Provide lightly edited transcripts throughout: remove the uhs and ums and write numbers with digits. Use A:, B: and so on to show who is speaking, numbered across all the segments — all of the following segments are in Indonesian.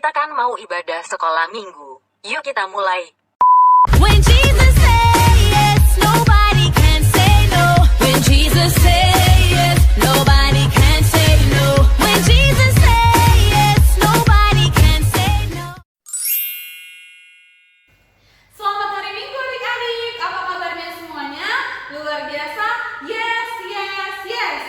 A: Kita kan mau ibadah sekolah minggu. Yuk kita mulai.
B: When Jesus say yes, nobody can say no. When Jesus say yes, nobody can say no. When Jesus say yes, nobody can say no.
C: Selamat hari Minggu adik-adik. Apa kabarnya semuanya? Luar biasa? Yes, yes, yes.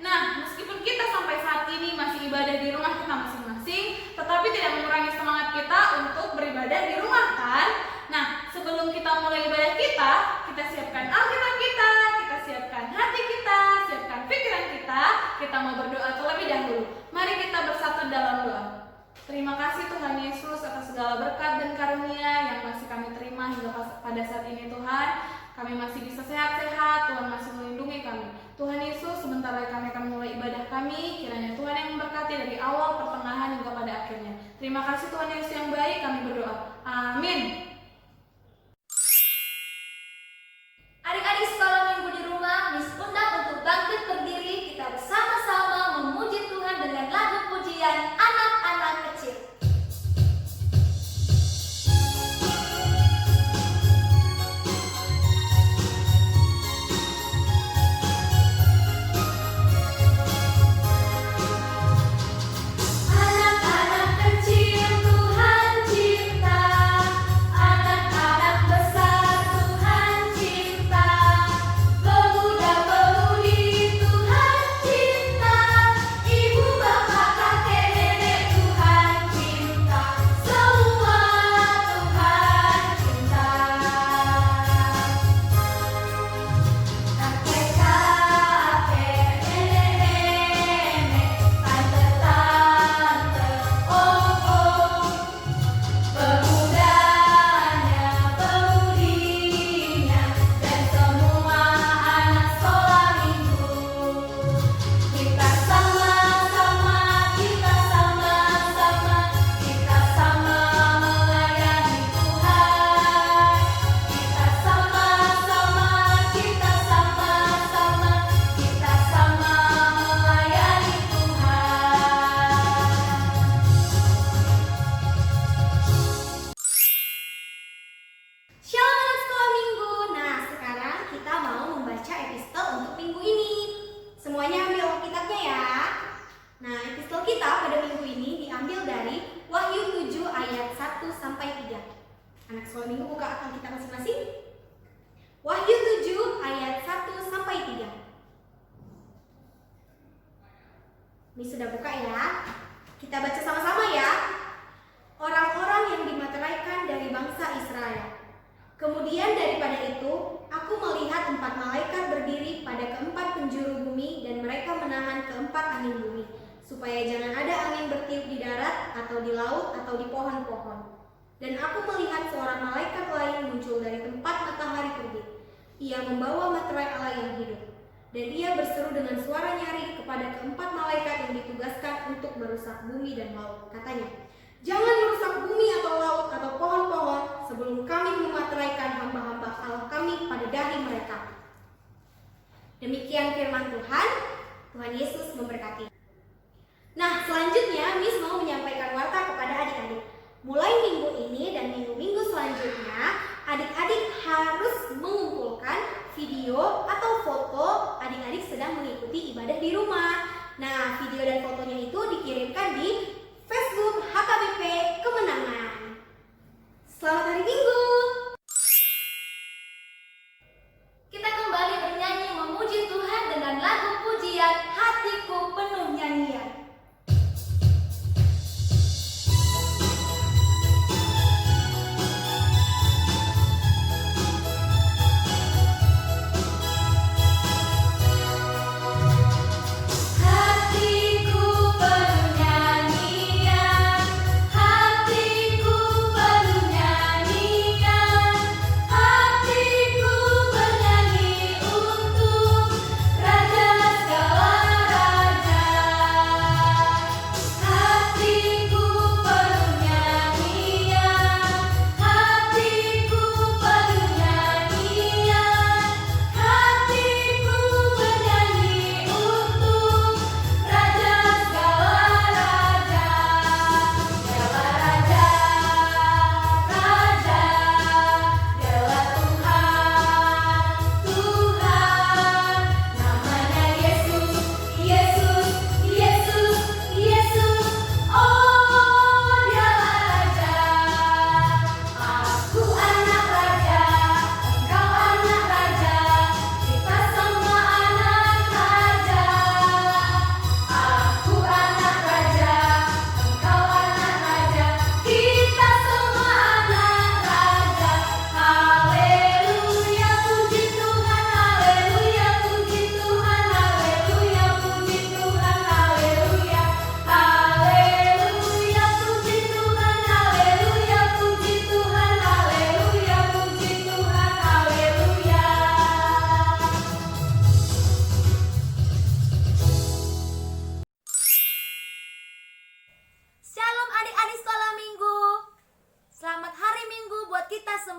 C: Nah, meskipun kita sampai saat ini masih ibadah di rumah kita masing-masing, tetapi tidak mengurangi semangat kita untuk beribadah di rumah kan? Nah, sebelum kita mulai ibadah kita siapkan Alkitab kita siapkan hati kita, siapkan pikiran kita mau berdoa terlebih dahulu. Mari kita bersatu dalam doa. Terima kasih Tuhan Yesus atas segala berkat dan karunia yang masih kami terima hingga pada saat ini Tuhan. Kami masih bisa sehat-sehat, Tuhan masih melindungi kami. Tuhan Yesus, sebentar lagi kami akan mulai ibadah kami. Kiranya Tuhan yang memberkati dari awal, pertengahan hingga pada akhirnya. Terima kasih Tuhan Yesus yang baik, kami berdoa. Amin.
D: Adik-adik sekolah minggu di rumah, Miss undang untuk bangkit berdiri. Kita bersama-sama memuji Tuhan dengan lagu pujian anak-anak kecil. Anak-anak kecil Tuhan cipta, anak-anak besar Tuhan cipta, pemuda-pemudi Tuhan cipta, ibu bapak kakek nenek Tuhan cipta, semua Tuhan cipta. Kakek-kakek, nenek-nenek, tante-tante, om-om, pemudanya, pemudinya, dan semua anak sekolah minggu. Kita sama-sama melayani Tuhan. Kita sama-sama melayani Tuhan. Shalom anak sekolah minggu. Nah, sekarang kita mau membaca epistel untuk minggu ini. Semuanya ambil Alkitabnya ya. Nah, epistel kita pada minggu ini diambil dari Wahyu 7 ayat 1 sampai 3. Anak sekolah minggu buka Alkitab masing-masing. Wahyu 7 ayat 1 sampai 3. Ini sudah buka ya. Kita baca sama-sama ya. Orang-orang yang dimateraikan dari bangsa Israel. Kemudian daripada itu, aku melihat 4 malaikat berdiri pada keempat penjuru bumi dan mereka menahan keempat angin bumi, supaya jangan ada angin bertiup di darat atau di laut atau di pohon-pohon. Dan aku melihat seorang malaikat lain muncul dari tempat matahari terbit. Ia membawa materai Allah yang hidup. Dan ia berseru dengan suara nyaring kepada keempat malaikat yang ditugaskan untuk merusak bumi dan laut. Katanya, jangan merusak bumi atau laut atau pohon-pohon sebelum kami memateraikan hamba-hamba Allah kami pada dahi mereka. Demikian firman Tuhan. Tuhan Yesus memberkati. Nah, selanjutnya Miss mau menyampaikan warta kepada adik-adik. Mulai minggu ini dan minggu-minggu selanjutnya, adik-adik harus mengumpulkan video atau foto adik-adik sedang mengikuti ibadah di rumah. Nah, video dan fotonya itu dikirimkan di Facebook HKBP Kemenangan.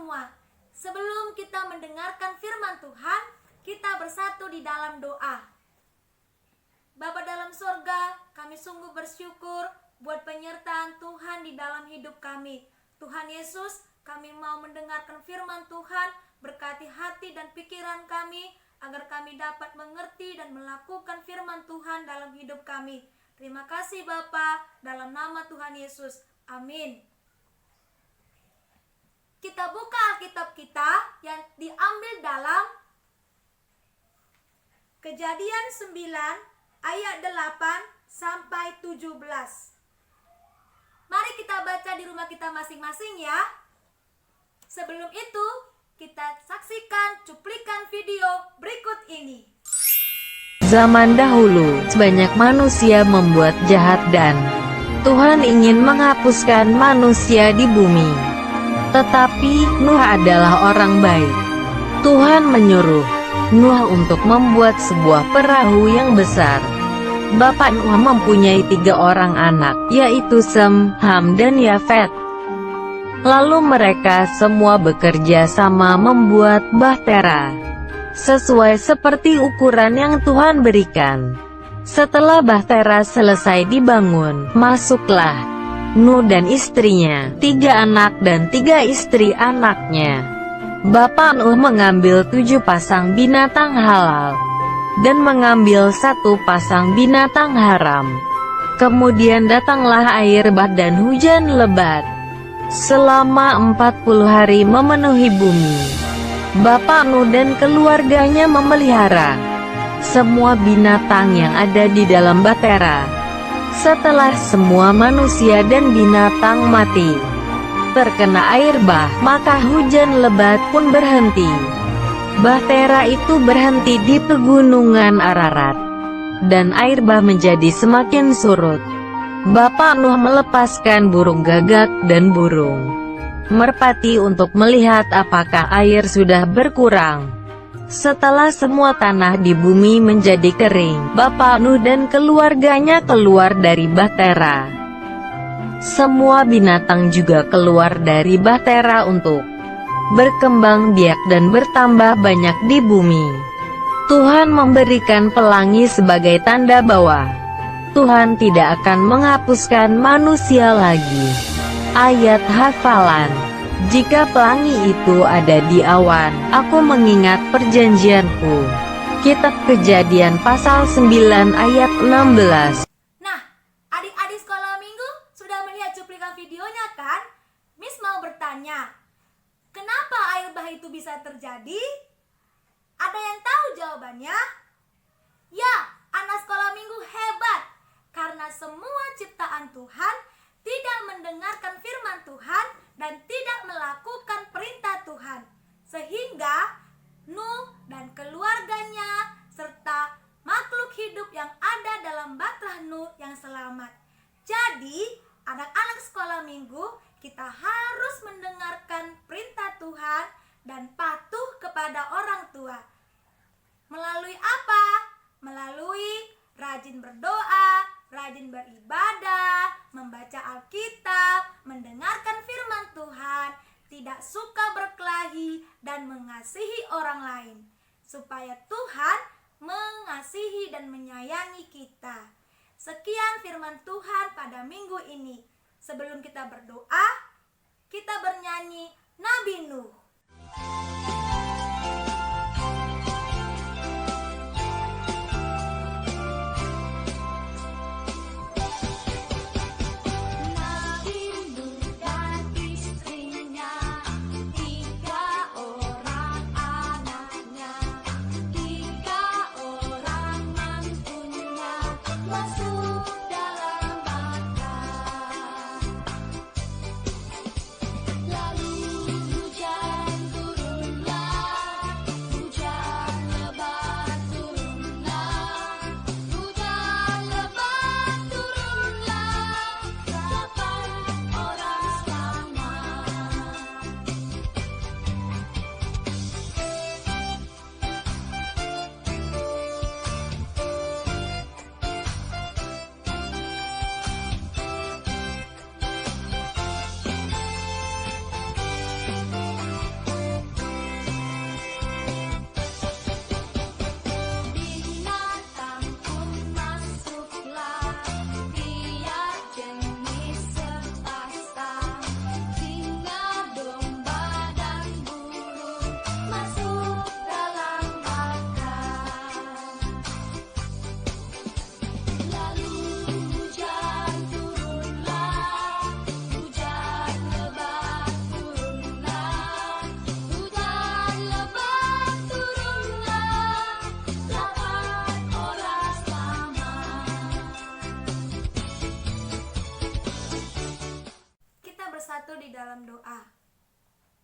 D: semua, sebelum kita mendengarkan firman Tuhan, kita bersatu di dalam doa. Bapa dalam surga, kami sungguh bersyukur buat penyertaan Tuhan di dalam hidup kami. Tuhan Yesus, kami mau mendengarkan firman Tuhan, berkati hati dan pikiran kami, agar kami dapat mengerti dan melakukan firman Tuhan dalam hidup kami. Terima kasih Bapa, dalam nama Tuhan Yesus. Amin. Kita buka Alkitab kita yang diambil dalam Kejadian 9 ayat 8 sampai 17. Mari kita baca di rumah kita masing-masing ya. Sebelum itu, kita saksikan cuplikan video berikut ini.
A: Zaman dahulu, banyak manusia membuat jahat dan Tuhan ingin menghapuskan manusia di bumi. Tetapi Nuh adalah orang baik. Tuhan menyuruh Nuh untuk membuat sebuah perahu yang besar. Bapak Nuh mempunyai 3 orang anak, yaitu Sem, Ham, dan Yafet. Lalu mereka semua bekerja sama membuat bahtera, sesuai seperti ukuran yang Tuhan berikan. Setelah bahtera selesai dibangun, masuklah Nuh dan istrinya, 3 anak dan 3 istri anaknya. Bapak Nuh mengambil 7 pasang binatang halal, dan mengambil 1 pasang binatang haram. Kemudian datanglah air bah dan hujan lebat, selama 40 hari memenuhi bumi. Bapak Nuh dan keluarganya memelihara semua binatang yang ada di dalam bahtera. Setelah semua manusia dan binatang mati, terkena air bah, maka hujan lebat pun berhenti. Bahtera itu berhenti di pegunungan Ararat, dan air bah menjadi semakin surut. Bapak Nuh melepaskan burung gagak dan burung merpati untuk melihat apakah air sudah berkurang. Setelah semua tanah di bumi menjadi kering, Bapak Nuh dan keluarganya keluar dari bahtera. Semua binatang juga keluar dari bahtera untuk berkembang biak dan bertambah banyak di bumi. Tuhan memberikan pelangi sebagai tanda bahwa Tuhan tidak akan menghapuskan manusia lagi. Ayat hafalan: jika pelangi itu ada di awan, aku mengingat perjanjianku. Kitab Kejadian pasal 9 ayat 16.
D: Nah, adik-adik sekolah minggu sudah melihat cuplikan videonya kan? Miss mau bertanya, kenapa air bah itu bisa terjadi? Ada yang tahu jawabannya? Ya, anak sekolah minggu hebat, karena semua ciptaan Tuhan tidak mendengarkan firman Tuhan dan tidak melakukan perintah Tuhan, sehingga Nuh dan keluarganya serta makhluk hidup yang ada dalam bahtera Nuh yang selamat. Jadi, anak-anak sekolah minggu, kita harus mendengarkan perintah Tuhan dan patuh kepada orang tua. Melalui apa? Melalui rajin berdoa, rajin beribadah, membaca Alkitab, mendengarkan firman Tuhan, tidak suka berkelahi, dan mengasihi orang lain, supaya Tuhan mengasihi dan menyayangi kita. Sekian firman Tuhan pada minggu ini. Sebelum kita berdoa, kita bernyanyi Nabi Nuh.
B: Lalu hujan
E: bersatu di dalam doa.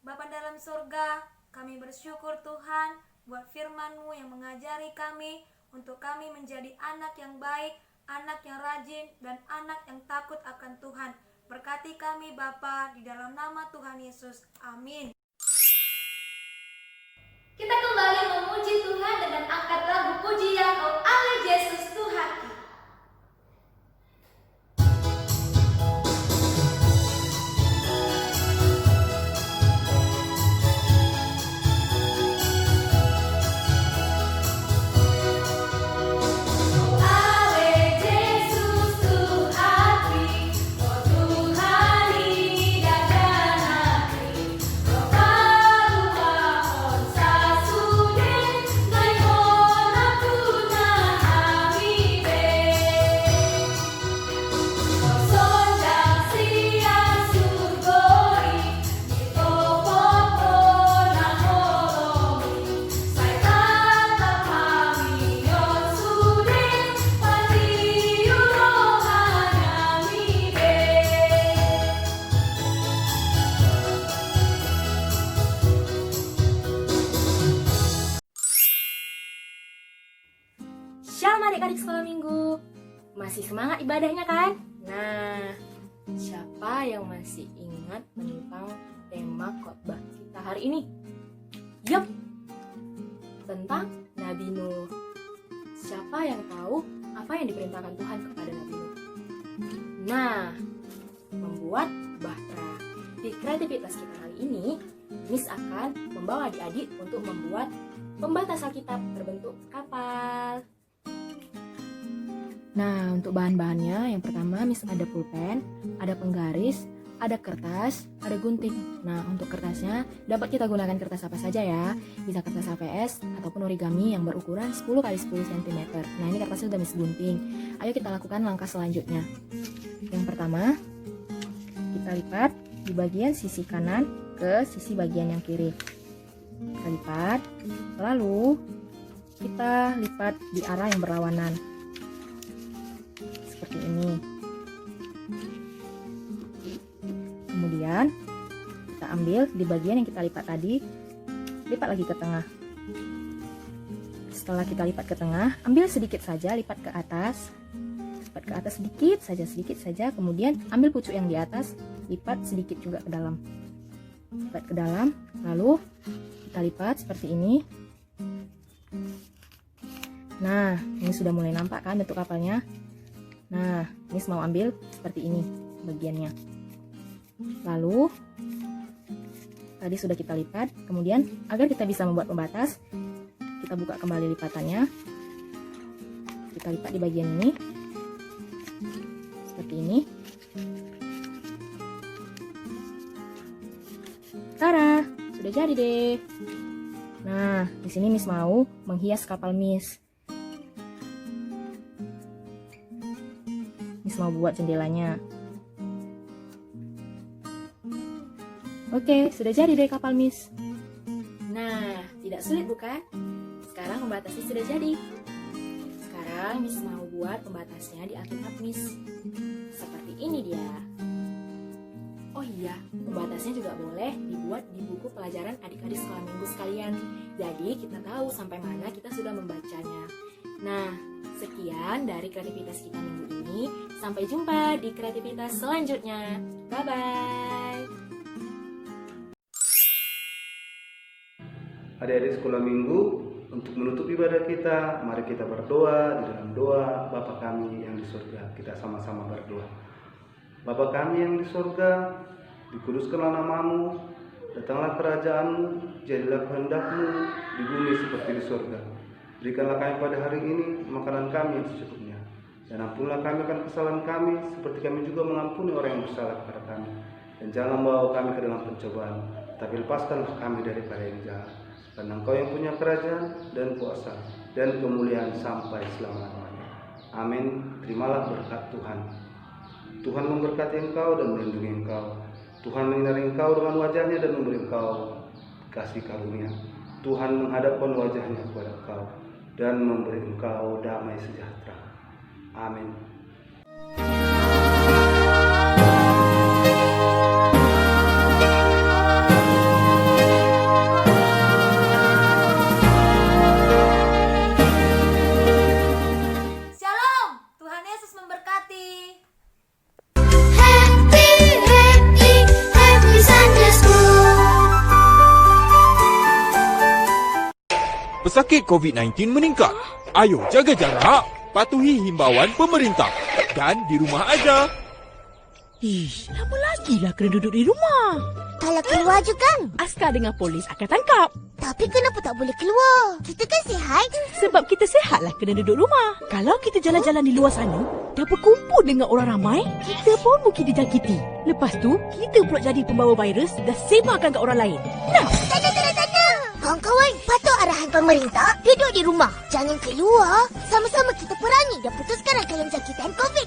E: Bapa dalam surga, kami bersyukur Tuhan buat firman-Mu yang mengajari kami untuk kami menjadi anak yang baik, anak yang rajin, dan anak yang takut akan Tuhan. Berkati kami Bapa di dalam nama Tuhan Yesus. Amin.
D: Kita kembali memuji Tuhan dengan angkat lagu pujian Oh Ale Yesus Tuhan.
F: Shalom adik-adik sekolah minggu. Masih semangat ibadahnya kan? Nah, siapa yang masih ingat tentang tema khotbah kita hari ini? Yup, tentang Nabi Nuh. Siapa yang tahu apa yang diperintahkan Tuhan kepada Nabi Nuh? Nah, membuat bahtera. Di kreativitas kita hari ini, Miss akan membawa adik-adik untuk membuat pembatas Alkitab berbentuk kapal. Nah, untuk bahan-bahannya, yang pertama Miss ada pulpen, ada penggaris, ada kertas, ada gunting. Nah, untuk kertasnya dapat kita gunakan kertas apa saja ya. Bisa kertas HVS ataupun origami yang berukuran 10 x 10 cm. Nah, ini kertasnya sudah Miss gunting. Ayo kita lakukan langkah selanjutnya. Yang pertama, kita lipat di bagian sisi kanan ke sisi bagian yang kiri. Kita lipat, lalu kita lipat di arah yang berlawanan. Seperti ini. Kemudian kita ambil di bagian yang kita lipat tadi, lipat lagi ke tengah. Setelah kita lipat ke tengah, ambil sedikit saja, lipat ke atas. Lipat ke atas sedikit saja, kemudian ambil pucuk yang di atas, lipat sedikit juga ke dalam. Lipat ke dalam, lalu kita lipat seperti ini. Nah, ini sudah mulai nampak kan bentuk kapalnya. Nah, ini mau ambil seperti ini bagiannya. Lalu, tadi sudah kita lipat. Kemudian, agar kita bisa membuat pembatas, kita buka kembali lipatannya. Kita lipat di bagian ini. Seperti ini. Tara, sudah jadi deh. Nah, di sini Miss mau menghias kapal Miss. Mau buat jendelanya. Oke, sudah jadi deh kapal Miss. Nah, tidak sulit bukan? Sekarang pembatasnya sudah jadi. Sekarang Miss mau buat pembatasnya di Alkitab Miss. Seperti ini dia. Oh iya, pembatasnya juga boleh dibuat di buku pelajaran adik-adik sekolah minggu sekalian. Jadi kita tahu sampai mana kita sudah membacanya. Nah, sekian dari kreativitas kita minggu ini. Sampai jumpa di kreativitas selanjutnya. Bye-bye.
G: Adik-adik sekolah minggu, untuk menutup ibadah kita, mari kita berdoa di dalam doa Bapa kami yang di surga. Kita sama-sama berdoa. Bapa kami yang di surga, dikuduskanlah namamu, datanglah kerajaanmu, jadilah kehendak-Mu di bumi seperti di surga. Berikanlah kami pada hari ini makanan kami yang secukupnya. Dan ampunlah kami akan kesalahan kami, seperti kami juga mengampuni orang yang bersalah kepada kami. Dan jangan bawa kami ke dalam pencobaan, tapi lepaskanlah kami daripada yang jahat. Karena Engkau yang punya kerajaan dan kuasa dan kemuliaan sampai selama-lamanya. Amin. Terimalah berkat Tuhan. Tuhan memberkati engkau dan melindungi engkau. Tuhan menyinari engkau dengan wajahnya dan memberi engkau kasih karunia. Tuhan menghadapkan wajahnya kepada engkau dan memberi engkau damai sejahtera. Amin.
H: COVID-19 meningkat. Ayo jaga jarak, patuhi himbauan pemerintah dan di rumah aja.
I: Lama lagi lah kena duduk di rumah.
J: Kalau keluar juga,
I: Askar dengan polis akan tangkap.
J: tapi kenapa tak boleh keluar? Kita kan sihat.
I: Sebab kita sihat lah kena duduk rumah. Kalau kita jalan-jalan di luar sana dan berkumpul dengan orang ramai, kita pun mungkin dijangkiti. Lepas tu, kita pula jadi pembawa virus dan sebarkan ke orang lain. Nah,
J: Tanda. Kawan-kawan, patuh arahan pemerintah, duduk di rumah. Jangan keluar. Sama-sama kita perangi dan putuskan rangkaian jangkitan COVID.